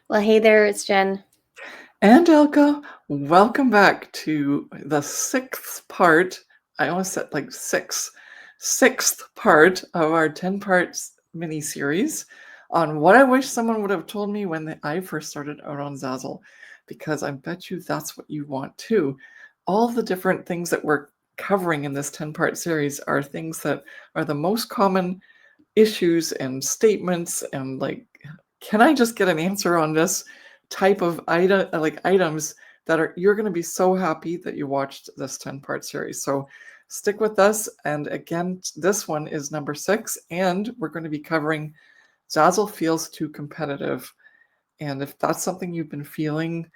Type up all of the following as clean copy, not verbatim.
Well, hey there, it's Jen. And Elka, welcome back to the sixth part. I almost said like sixth part of our 10 parts mini series on what I wish someone would have told me when I first started out on Zazzle, because I bet you that's what you want too. All the different things that we're covering in this 10-part series are things that are the most common issues and statements and like, can I just get an answer on this type of items that are you're going to be so happy that you watched this 10-part series. So stick with us. And again, this one is number 6, and we're going to be covering Zazzle feels too competitive. And if that's something you've been feeling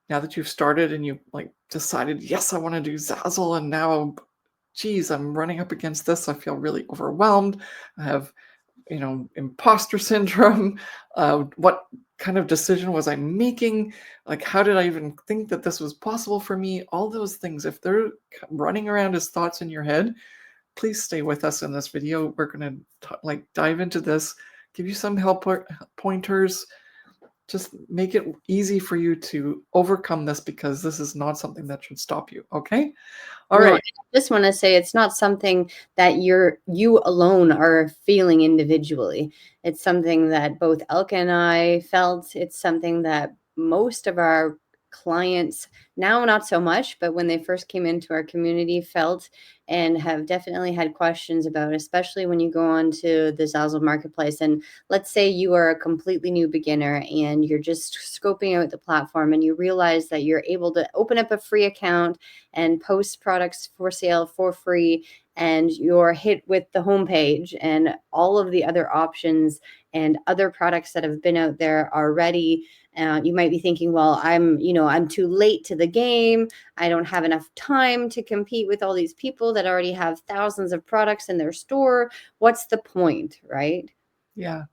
now that you've started and you like decided, yes, I want to do Zazzle, and now geez, I'm running up against this. I feel really overwhelmed. I have imposter syndrome. What kind of decision was I making? Like, how did I even think that this was possible for me? All those things, if they're running around as thoughts in your head, please stay with us in this video. We're going to like dive into this, give you some help pointers, just make it easy for you to overcome this, because this is not something that should stop you. Okay. All No, I right. just want to say it's not something that you alone are feeling individually. It's something that both Elke and I felt. It's something that most of our clients now not so much, but when they first came into our community felt and have definitely had questions about, especially when you go on to the Zazzle marketplace. And let's say you are a completely new beginner and you're just scoping out the platform and you realize that you're able to open up a free account and post products for sale for free, and you're hit with the homepage and all of the other options and other products that have been out there already. You might be thinking, well, I'm too late to the game. I don't have enough time to compete with all these people that already have thousands of products in their store. What's the point, right? Yeah.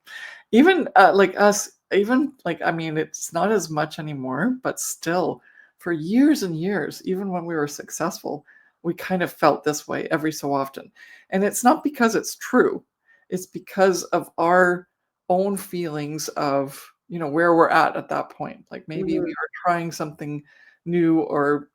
Even like us, even like, I mean, it's not as much anymore, but still, for years and years, even when we were successful, we kind of felt this way every so often. And it's not because it's true, it's because of our own feelings of, where we're at that point. Like maybe we Mhm. were trying something new, or,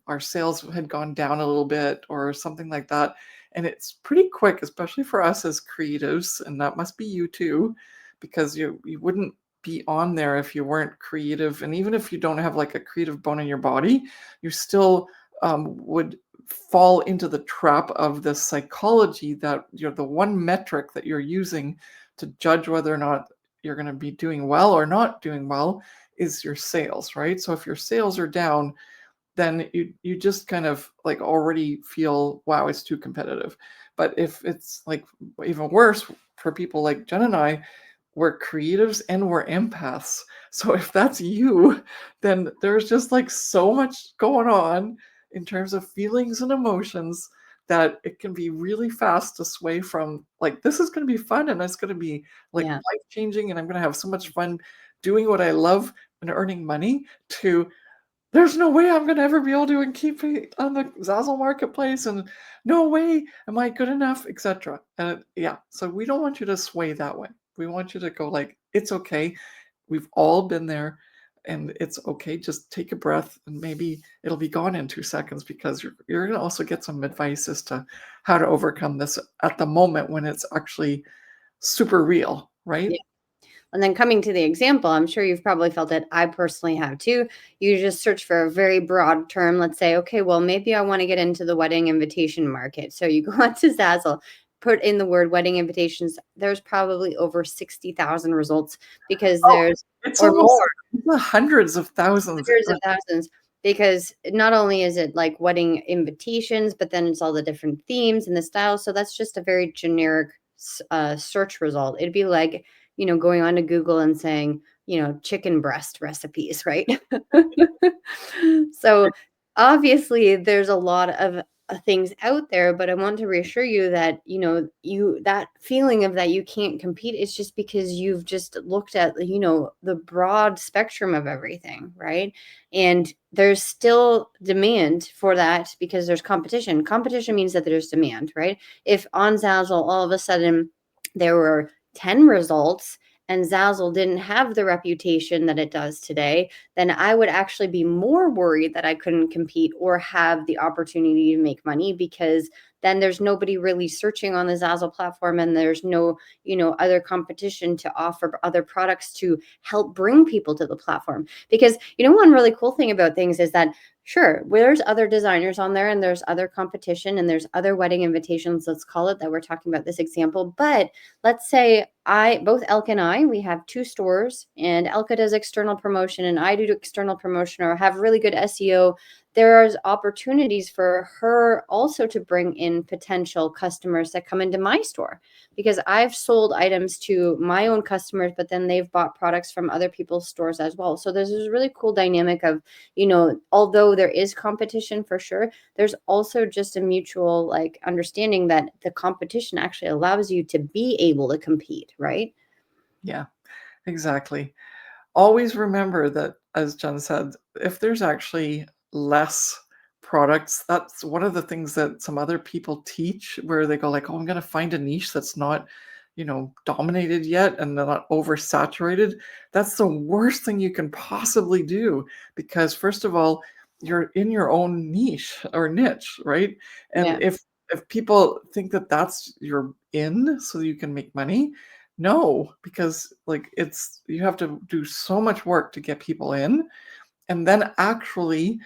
our sales had gone down a little bit, or something like that. And it's pretty quick, especially for us as creatives, and that must be you too, because you wouldn't be on there if you weren't creative. And even if you don't have like a creative bone in your body, you still would fall into the trap of the psychology that you're the one metric that you're using to judge whether or not you're going to be doing well or not doing well is your sales, right? So if your sales are down, then you just kind of like already feel, wow, it's too competitive. But if it's like even worse for people like Jen and I, we're creatives and we're empaths. So if that's you, then there's just like so much going on in terms of feelings and emotions that it can be really fast to sway from like, this is going to be fun and it's going to be like Yeah. life changing and I'm going to have so much fun doing what I love and earning money, to there's no way I'm gonna ever be able to keep it on the Zazzle marketplace, and no way am I good enough, etc. And yeah, so we don't want you to sway that way. We want you to go like, it's okay. We've all been there, and it's okay. Just take a breath, and maybe it'll be gone in 2 seconds, because you're gonna also get some advice as to how to overcome this at the moment when it's actually super real, right? And then coming to the example, I'm sure you've probably felt it. I personally have too. You just search for a very broad term. Let's say, okay, well, maybe I want to get into the wedding invitation market. So you go onto Zazzle, put in the word wedding invitations. There's probably over 60,000 results because Oh, there's, it's or almost more, hundreds of thousands. hundreds of thousands. Because not only is it like wedding invitations, but then it's all the different themes and the styles. So that's just a very generic search result. It'd be like, going on to Google and saying, chicken breast recipes, right? So obviously there's a lot of things out there, but I want to reassure you that, that feeling of that you can't compete is just because you've just looked at, the broad spectrum of everything, right? And there's still demand for that because there's competition. Competition means that there's demand, right? If on Zazzle all of a sudden there were 10 results and Zazzle didn't have the reputation that it does today, then I would actually be more worried that I couldn't compete or have the opportunity to make money, because then there's nobody really searching on the Zazzle platform, and there's no, other competition to offer other products to help bring people to the platform. Because, one really cool thing about things is that, sure, there's other designers on there and there's other competition and there's other wedding invitations, let's call it, that we're talking about this example. But let's say both Elke and I, we have two stores, and Elke does external promotion and I do external promotion, or have really good SEO. There's opportunities for her also to bring in potential customers that come into my store, because I've sold items to my own customers, but then they've bought products from other people's stores as well. So there's this really cool dynamic of, although there is competition for sure, there's also just a mutual like understanding that the competition actually allows you to be able to compete, right? Yeah, exactly. Always remember that, as Jen said, if there's actually less products, that's one of the things that some other people teach, where they go like, oh, I'm going to find a niche that's not, dominated yet and not oversaturated. That's the worst thing you can possibly do, because first of all, you're in your own niche or niche, right? And Yeah. if people think that that's your in so you can make money, no, because like you have to do so much work to get people in, and then actually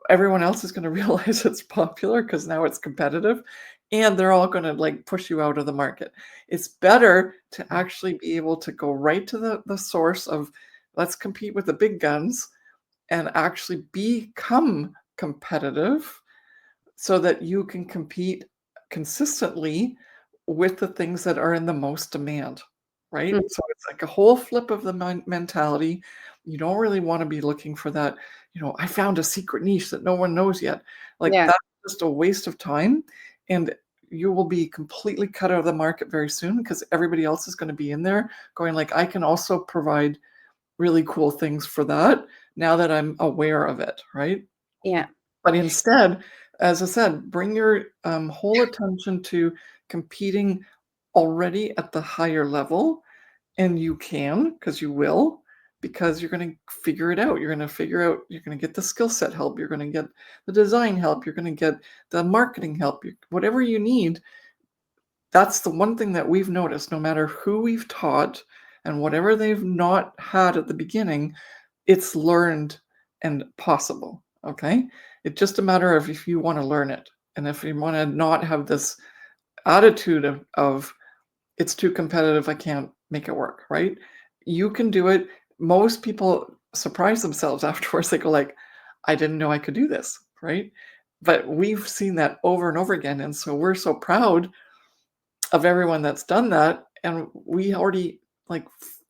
everyone else is going to realize it's popular because now it's competitive, and they're all going to like push you out of the market. It's better to actually be able to go right to the source of, let's compete with the big guns, and actually become competitive so that you can compete consistently with the things that are in the most demand, right? Mm. So it's like a whole flip of the mentality. You don't really want to be looking for that, I found a secret niche that no one knows yet. Like Yeah. that's just a waste of time. And you will be completely cut out of the market very soon, because everybody else is going to be in there going like, I can also provide really cool things for that now that I'm aware of it, right? Yeah. But instead, as I said, bring your whole attention to competing already at the higher level. And you can, because you will, because you're going to figure it out. You're going to figure out, you're going to get the skill set help. You're going to get the design help. You're going to get the marketing help. Whatever you need. That's the one thing that we've noticed, no matter who we've taught and whatever they've not had at the beginning, it's learned and possible. Okay. It's just a matter of if you want to learn it. And if you want to not have this attitude of it's too competitive, I can't make it work, right? You can do it. Most people surprise themselves afterwards. They go like, I didn't know I could do this, right? But we've seen that over and over again. And so we're so proud of everyone that's done that, and we already like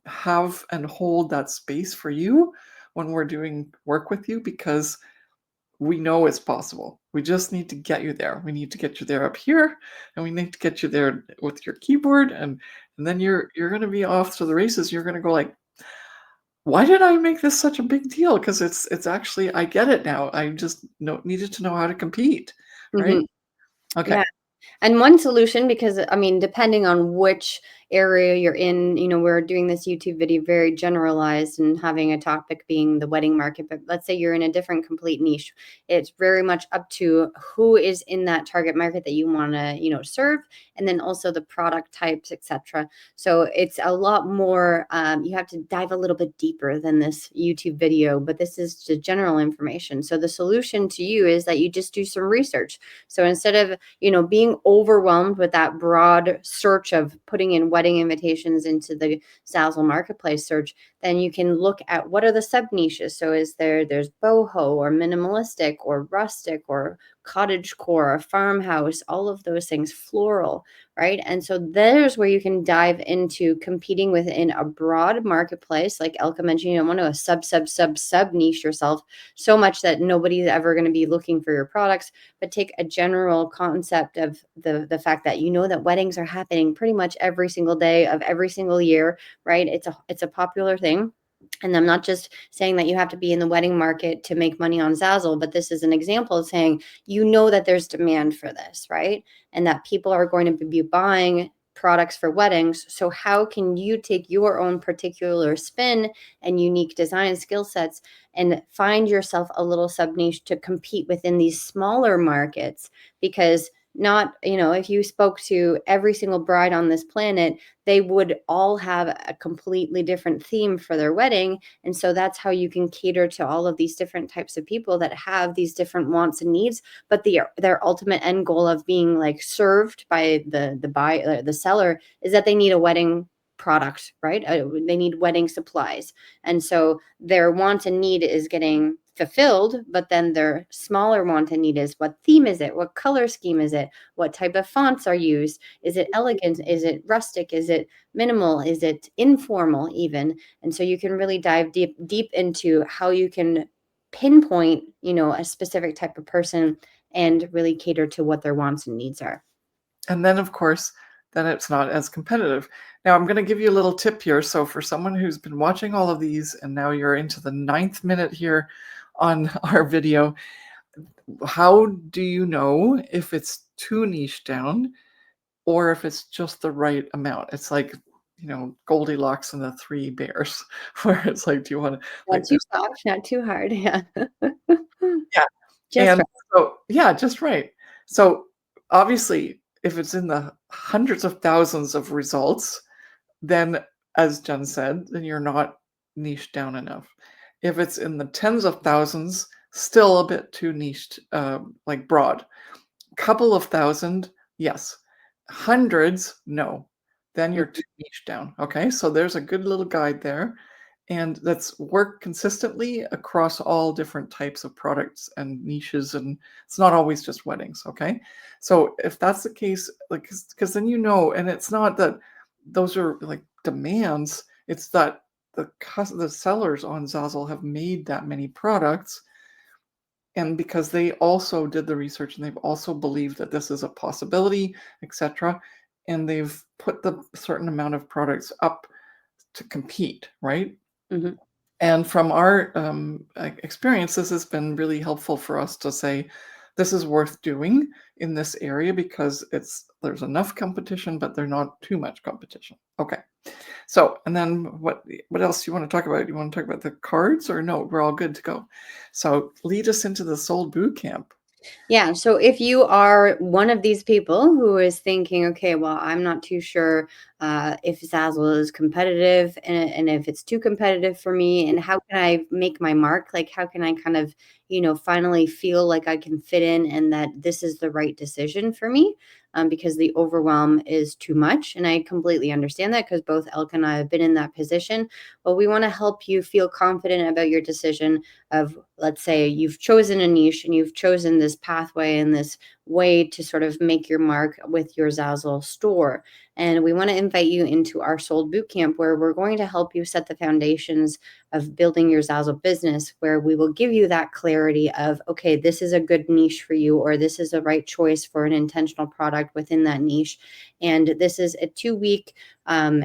have and hold that space for you when we're doing work with you, because we know it's possible. We just need to get you there. We need to get you there up here, and we need to get you there with your keyboard, and then you're going to be off to the races. You're going to go like, why did I make this such a big deal? Because it's actually, I get it now. I just needed to know how to compete, right? Mhm. Okay. Yeah. And one solution, because I mean, depending on which area you're in, we're doing this YouTube video very generalized and having a topic being the wedding market. But let's say you're in a different complete niche. It's very much up to who is in that target market that you want to, serve, and then also the product types, etc. So it's a lot more, you have to dive a little bit deeper than this YouTube video, but this is just general information. So the solution to you is that you just do some research. So instead of, being overwhelmed with that broad search of putting in wedding invitations into the Zazzle marketplace search, then you can look at what are the sub niches. So there's boho or minimalistic or rustic or cottage core or farmhouse, all of those things, floral, right? And so there's where you can dive into competing within a broad marketplace. Like Elka mentioned, you don't want to sub niche yourself so much that nobody's ever going to be looking for your products, but take a general concept of the fact that that weddings are happening pretty much every single day of every single year, right? It's a popular thing. And I'm not just saying that you have to be in the wedding market to make money on Zazzle, but this is an example of saying, that there's demand for this, right? And that people are going to be buying products for weddings. So how can you take your own particular spin and unique design skill sets and find yourself a little sub niche to compete within these smaller markets? Because not, if you spoke to every single bride on this planet, they would all have a completely different theme for their wedding. And so that's how you can cater to all of these different types of people that have these different wants and needs, but their ultimate end goal of being like served by the seller is that they need a wedding product, right? They need wedding supplies. And so their want and need is getting fulfilled, but then their smaller want and need is, what theme is it? What color scheme is it? What type of fonts are used? Is it elegant? Is it rustic? Is it minimal? Is it informal even? And so you can really dive deep into how you can pinpoint, a specific type of person and really cater to what their wants and needs are. And then, of course, then it's not as competitive. Now, I'm going to give you a little tip here. So for someone who's been watching all of these and now you're into the 9th minute here on our video, how do you know if it's too niche down or if it's just the right amount? It's like, Goldilocks and the Three Bears, where it's like, do you want to Not like too soft, not too hard. Yeah. yeah. Just And right. so, yeah, just right. So obviously, if it's in the hundreds of thousands of results, then as Jen said, then you're not niche down enough. If it's in the tens of thousands, still a bit too niched, like broad. Couple of thousand, yes. Hundreds, no. Then you're too niche down. Okay, so there's a good little guide there. And that's work consistently across all different types of products and niches. And it's not always just weddings. Okay. So if that's the case, like, because then and it's not that those are like demands, it's that the sellers on Zazzle have made that many products. And because they also did the research and they've also believed that this is a possibility, etc. And they've put the certain amount of products up to compete, right? Mm-hmm. And from our experience, this has been really helpful for us to say, this is worth doing in this area because there's enough competition, but there's not too much competition. Okay. So, and then what else do you want to talk about? You want to talk about the cards or no? We're all good to go. So lead us into the sold boot camp. Yeah. So if you are one of these people who is thinking, okay, well, I'm not too sure if Zazzle is competitive and if it's too competitive for me, and how can I make my mark? Like, how can I kind of, finally feel like I can fit in and that this is the right decision for me? Because the overwhelm is too much. And I completely understand that because both Elk and I have been in that position. But we want to help you feel confident about your decision of, let's say you've chosen a niche and you've chosen this pathway and this way to sort of make your mark with your Zazzle store. And we want to invite you into our Sold Bootcamp, where we're going to help you set the foundations of building your Zazzle business, where we will give you that clarity of, okay, this is a good niche for you, or this is the right choice for an intentional product within that niche. And this is a 2-week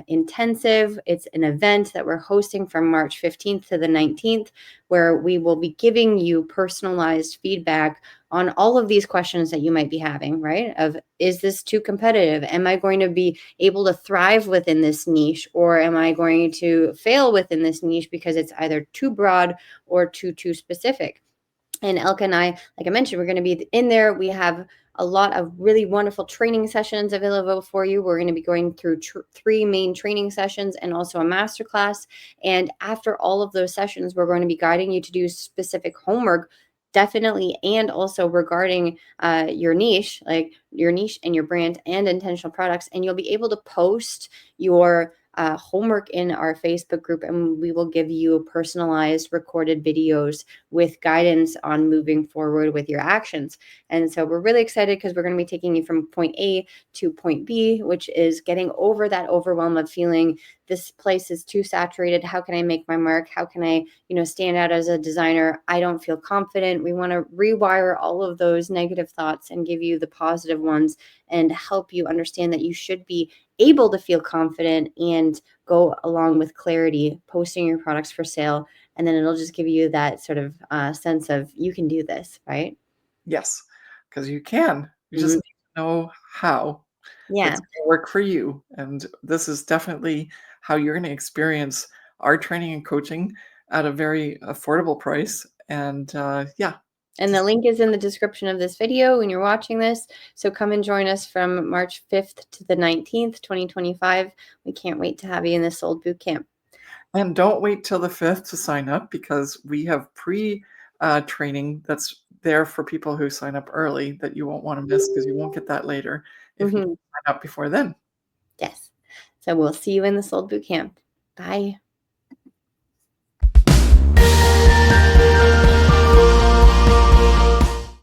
intensive. It's an event that we're hosting from March 15th to the 19th, where we will be giving you personalized feedback on all of these questions that you might be having, right? Of, is this too competitive? Am I going to be able to thrive within this niche, or am I going to fail within this niche because it's either too broad or too specific? And Elka and I, like I mentioned, we're going to be in there. We have a lot of really wonderful training sessions available for you. We're going to be going through 3 main training sessions and also a masterclass. And after all of those sessions, we're going to be guiding you to do specific homework, definitely, and also regarding your niche, like your niche and your brand and intentional products. And you'll be able to post your homework in our Facebook group, and we will give you personalized recorded videos with guidance on moving forward with your actions. And so we're really excited because we're going to be taking you from point A to point B, which is getting over that overwhelm of feeling this place is too saturated. How can I make my mark? How can I, stand out as a designer? I don't feel confident. We want to rewire all of those negative thoughts and give you the positive ones and help you understand that you should be able to feel confident and go along with clarity, posting your products for sale. And then it'll just give you that sort of sense of, you can do this, right? Yes, because you can. You just Mhm. need to know how. Yeah. that's gonna work for you. And this is definitely how you're gonna experience our training and coaching at a very affordable price. And yeah, And the just link is in the description of this video when you're watching this. So come and join us from March 5th to the 19th, 2025. We can't wait to have you in this Sold Boot Camp. and don't wait till the 5th to sign up, because we have training that's there for people who sign up early that you won't want to miss, because you won't get that later if you Mhm. sign up before then. Yes. So we'll see you in the Sold Boot Camp. Bye.